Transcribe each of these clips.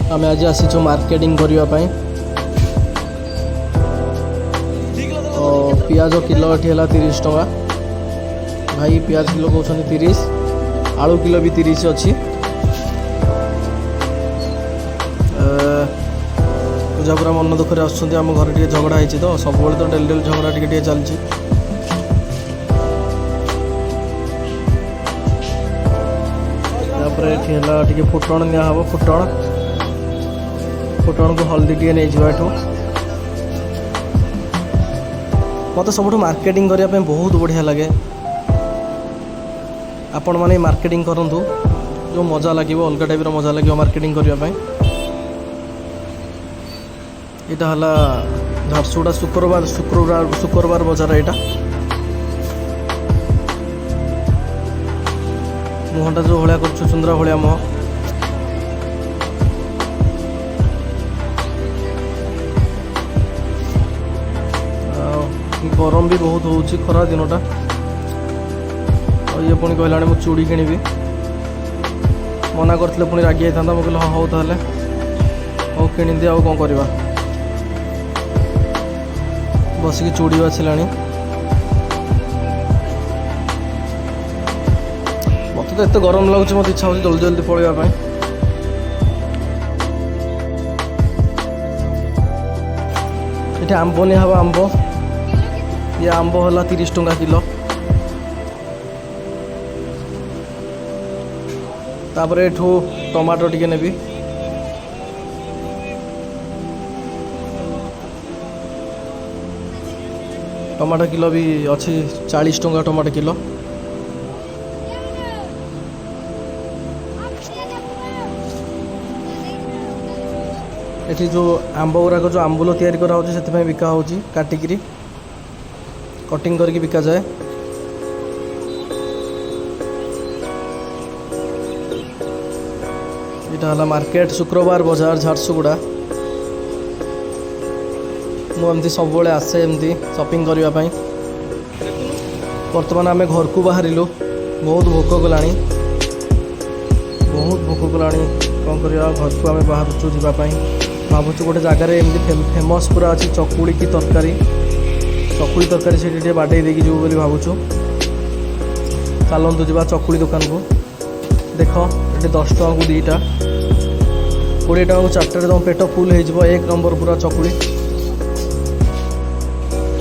आम आज आसीचु मार्केटिंग करने पियाज किलो ये 30 टका भाई पियाज किलो कहते 30 आलू किलो भी 30 अच्छी पूजा पूरा मन दुखरे आम घर टे झगड़ा होती तो सब तो डेली डेली झगड़ा टे चलती टे फुटण निहब फुटण को हल्दी टे नहीं जाठू मत सब मार्केटिंग करने बहुत बढ़िया लगे आपण मैंने मार्केटिंग करूँ जो मजा लगे अलग टाइप मजा लगे मार्केटिंग करने यहाँ है झारसुगुड़ा शुक्रवार शुक्रवार शुक्रवार बजार यहाँ मुहटा जो भाया कर चुंद्रा भाया मुह गरम भी बहुत हो खरा दिनटा ये पुणी कहला मुझे चूड़ी किणी मना करते पुणी रागी था मुझे कहले हाँ हौ ताले हौ किणीदे आउ कौन करवा बसिक चूड़ी बाछिला मत तो एत गरम लगुच मत इच्छा हो जल्दी जल्दी पलैया ये आंब नहीं हवा आंब ये आंब है 30 टका किलो तापर एठू टमाटो टिके नेबी टमाटो किलो भी अच्छी 40 टका टमाटो किलो ये जो आंब गुराक जो आंबुल तैयारी करा होची से बिका होची काटिकी कटिंग करके बिका जाए यहाँ है मार्केट शुक्रवार बाजार झारसुगुड़ा मुझे सब आसे एमती शॉपिंग करने बर्तमान आम घर को बाहर बहुत भोक कला बहुत भोक कला कौन कर घर को आम बाहर जावाई भावुँ गोटे जगार एमती फेमस पूरा अच्छी चकुड़ी की तरकारी चकुड़ी तरकारी से बाडे देकी जीव बोली भावुँ चलतु जा चकुड़ी दुकान को देख ये 10 टका को 2टा 20 टका को 4टे तुम पेट फुल हो एक नंबर पूरा चकुड़ी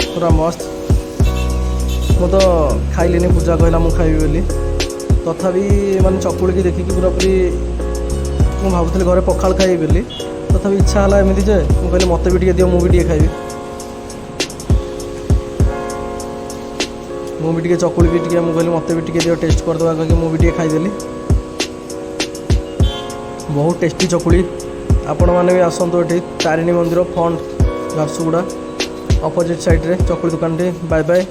पूरा मस्त मु तो खाइलिनी पूजा कहला मु खाइबी बोली तथापि माने चकुड़ी की देखिकी पूरा पूरी मु भावुଥିଲି घरे पखाल खाइबी बोली तथापि इच्छा है एमती जे मु कहली मते भी दियो मु भी खाइबी मु भी चकुड़ी भी मुझे कहली मत भी दियो टेस्ट करदे कहीं मुझे खाईदेली बहुत टेस्टी चकुड़ी आपण मैंने भी आसतु ये तारिणी मंदिर फ्रंट झारसुगुड़ा अपोजिट साइड रे चकुड़ी दुकान टे बाय बाय।